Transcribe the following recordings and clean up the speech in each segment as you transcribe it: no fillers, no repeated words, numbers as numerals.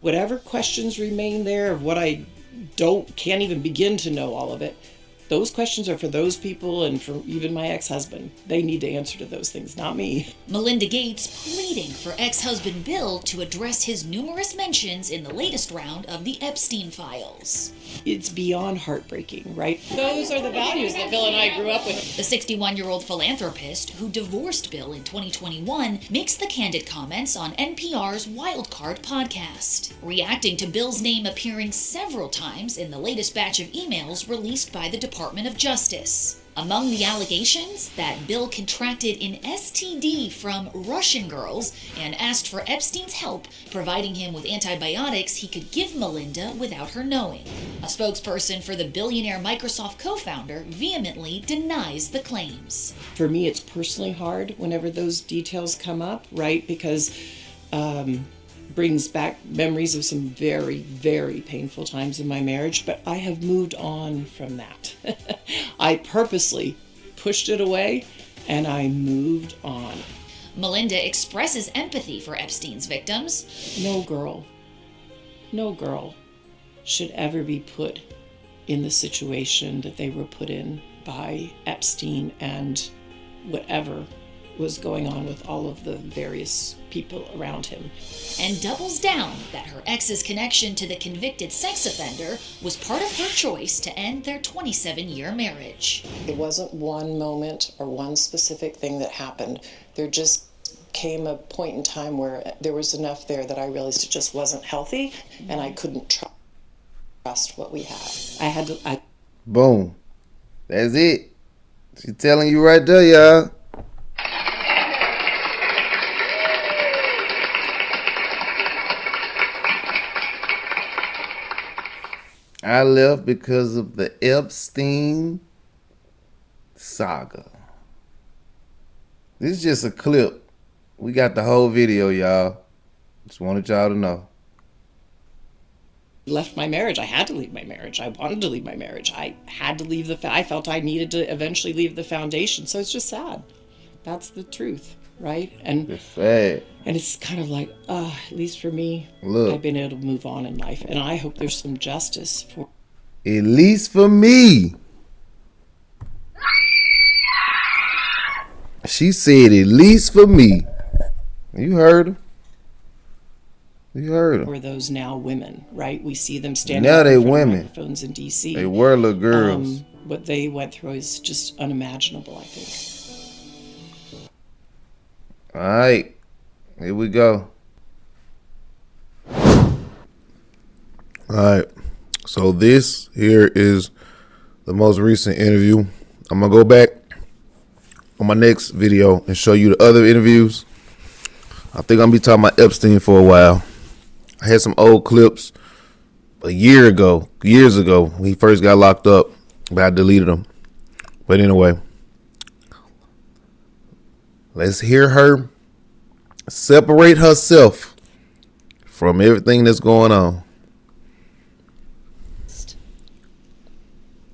Whatever questions remain there of what I can't even begin to know all of it, those questions are for those people and for even my ex-husband. They need to answer to those things, not me. Melinda Gates pleading for ex-husband Bill to address his numerous mentions in the latest round of the Epstein Files. It's beyond heartbreaking, right? Those are the values that Bill and I grew up with. The 61-year-old philanthropist who divorced Bill in 2021 makes the candid comments on NPR's Wildcard podcast, reacting to Bill's name appearing several times in the latest batch of emails released by the Department of Justice. Among the allegations, that Bill contracted an STD from Russian girls and asked for Epstein's help, providing him with antibiotics he could give Melinda without her knowing. A spokesperson for the billionaire Microsoft co-founder vehemently denies the claims. For me, it's personally hard whenever those details come up, right? Because brings back memories of some very, very painful times in my marriage, but I have moved on from that. I purposely pushed it away and I moved on. Melinda expresses empathy for Epstein's victims. No girl should ever be put in the situation that they were put in by Epstein and whatever was going on with all of the various people around him. And doubles down that her ex's connection to the convicted sex offender was part of her choice to end their 27-year marriage. It wasn't one moment or one specific thing that happened. There just came a point in time where there was enough there that I realized it just wasn't healthy and I couldn't trust what we had. Boom. That's it. She's telling you right there, y'all. I left because of the Epstein saga. This is just a clip. We got the whole video, y'all. Just wanted y'all to know. Left my marriage. I had to leave my marriage. I wanted to leave my marriage. I had to leave I felt I needed to eventually leave the foundation. So it's just sad. That's the truth, right? And it's sad. And it's kind of like, at least for me, look, I've been able to move on in life. And I hope there's some justice for... At least for me. She said, at least for me. You heard her. You heard her. For those now women, right? We see them standing now they in front women. of microphones in D.C. They were little girls. What they went through is just unimaginable, I think. All right. Here we go. All right. So this here is the most recent interview. I'm going to go back on my next video and show you the other interviews. I think I'm going to be talking about Epstein for a while. I had some old clips years ago, when he first got locked up, but I deleted them. But anyway, let's hear her separate herself from everything that's going on.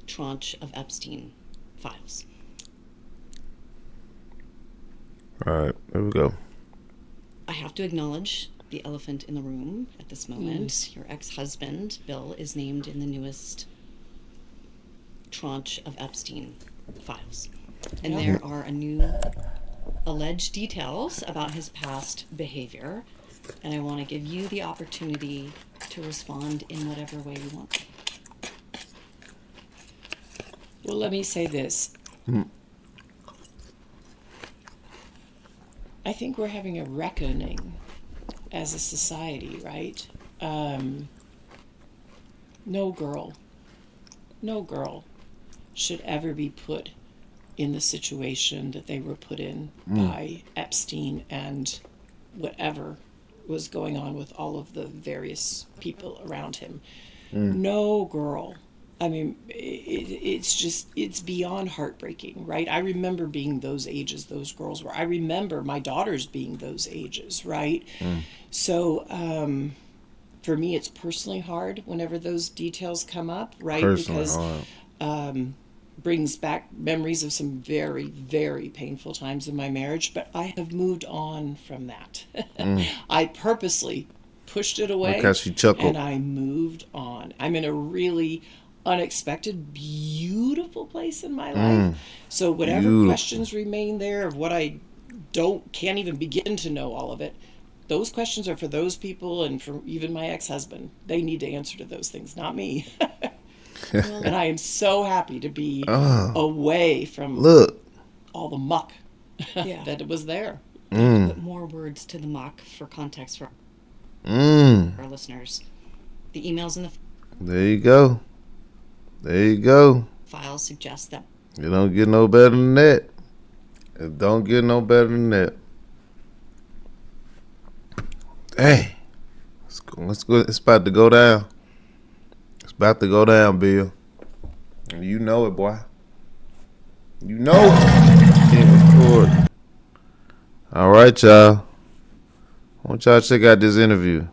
Tranche of Epstein Files. All right, here we go. I have to acknowledge the elephant in the room at this moment. Your ex-husband, Bill, is named in the newest tranche of Epstein Files. And there are a new alleged details about his past behavior. And I want to give you the opportunity to respond in whatever way you want. Well, let me say this. I think we're having a reckoning as a society, right? No girl should ever be put in the situation that they were put in by Epstein and whatever was going on with all of the various people around him. No girl. I mean, it's beyond heartbreaking, right? I remember being those ages those girls were. I remember my daughters being those ages, right? So for me, it's personally hard whenever those details come up, right? Because brings back memories of some very, very painful times in my marriage, but I have moved on from that. I purposely pushed it away. Because she chuckled. And I moved on. I'm in a really unexpected, beautiful place in my life. So whatever Beautiful. questions remain there of what I can't even begin to know all of it, those questions are for those people and for even my ex-husband. They need to answer to those things, not me. And I am so happy to be away from Look. all the muck Yeah. that was there. Put more words to the muck for context for our listeners. The emails in the There you go. There you go. files suggest that You don't get no better than that. It don't get no better than that. Hey. Let's go. It's about to go down. It's about to go down, Bill. And you know it, boy. You know it. Can't record. All right, y'all. I want y'all to check out this interview.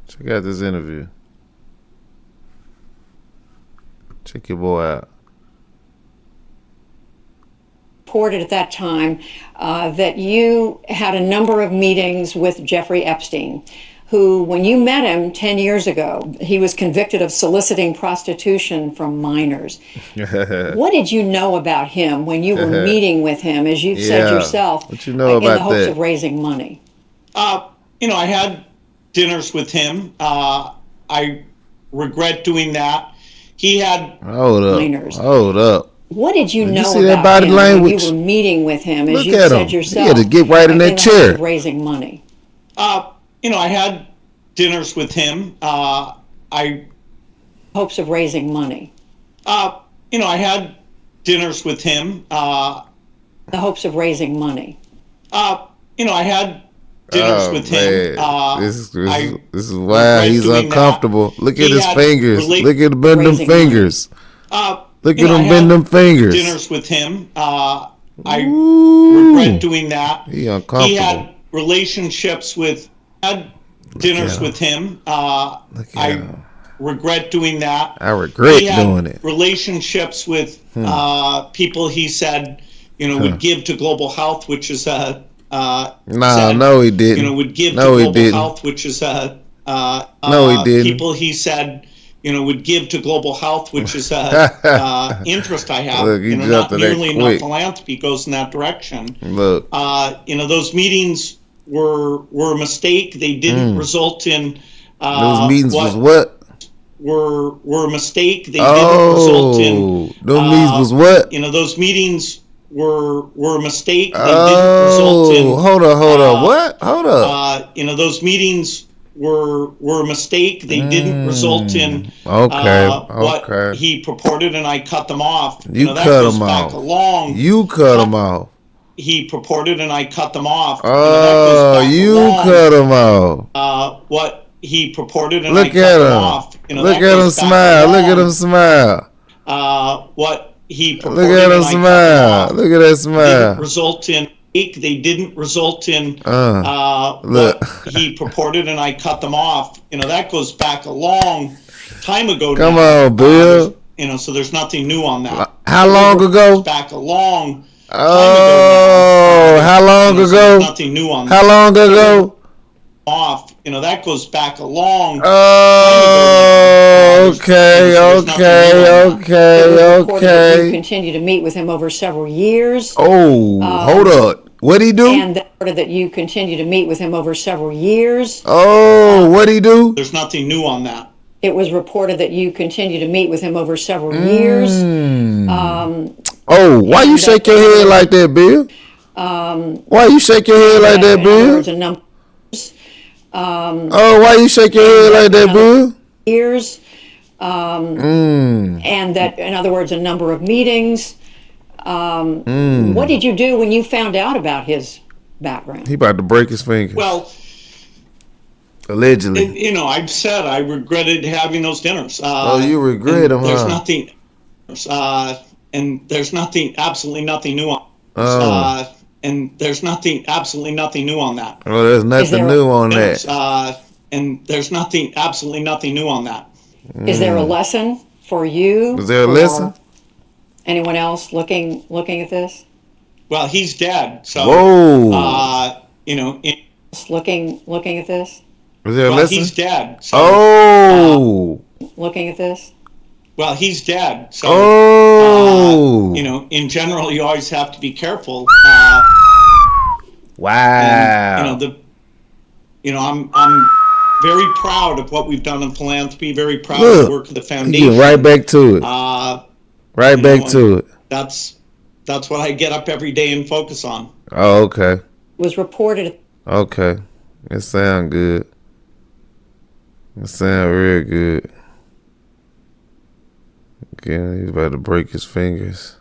Check out this interview. Check your boy out. Reported at that time that you had a number of meetings with Jeffrey Epstein, who, when you met him 10 years ago, he was convicted of soliciting prostitution from minors. What did you know about him when you were meeting with him, as you've said yourself, what you know in about the hopes that? of raising money? I had dinners with him. I regret doing that. He had Hold up. Minors. Hold up. What did you know see that about body him language? when you were meeting with him, as Look you at said him. yourself? He had to get right in that the chair. hopes of raising money. I had dinners with him. Hopes of raising money. I had dinners with him. The hopes of raising money. I had dinners with him. Man. This I is why regret he's doing uncomfortable. that. Look at He his had fingers. Look at bend them Raising fingers. Look at I him bend had them fingers. dinners with him. I Ooh. regret doing that. He uncomfortable. He had relationships with. Had dinners at him. with him. Look at I him. regret doing that. I regret He had doing it. relationships with people he said, would give to global health, which is a No, he didn't. would give No, to he global didn't. health, which is a No, he didn't. people he said, would give to global health, which is a interest I have. Look, he jumped not to that nearly enough quick. philanthropy goes in that direction. Look. Those meetings were a mistake. They didn't result in Those meetings was what? Were a mistake. They didn't result in. Those meetings was what? Those meetings were a mistake. They didn't result in. Hold up. What? Hold up. Those meetings were a mistake. They didn't result in. Okay. What he purported, and I cut them off. You that cut goes them back off. a long. You cut them off. He purported, and I cut them off. Oh, that goes back a you long, cut them off. What he purported, and Look I cut at them him. off. Look at him smile. Look at him smile. What he purported, Look at him and I cut them smile. off. Look at that Didn't smile. result in. They didn't result in. Look. What he purported, and I cut them off. That goes back a long time ago. Come now. on, Bill. So there's nothing new on that. How long ago? Back a long. Oh, how long So ago? there's nothing new on that. How long ago? Off. That goes back a long. Oh, okay. Reported that you continue to meet with him over several years. Oh, hold up. What'd he do? And that you continue to meet with him over several years. Oh, what'd he do? There's nothing new on that. It was reported that you continue to meet with him over several years. Oh, why you shake your head like that, Bill? Why you shake your head like that, In other Bill? words, a number Oh, why you shake your head like that, Bill? of years. And that, in other words, a number of meetings. What did you do when you found out about his background? He about to break his finger. Well, Allegedly. I've said I regretted having those dinners. Oh, you regret them, There's huh? nothing. And there's absolutely nothing new on. And there's absolutely nothing new on that. Well, there's nothing new on that. And there's absolutely nothing new on that. Is there a lesson for you? Is there a or lesson? Anyone else looking at this? Well, he's dead. So, Whoa. Looking at this. Was there a Well, lesson? he's dead. So, Oh. Looking at this. well, he's dead. So, Oh. in general, you always have to be careful. Wow. I'm very proud of what we've done in philanthropy. Very proud of Look, the work of the you foundation. get right back to it. Right back and to it. That's what I get up every day and focus on. Oh, okay. Was reported. Okay. It sound good. It sound real good. Okay, he's about to break his fingers.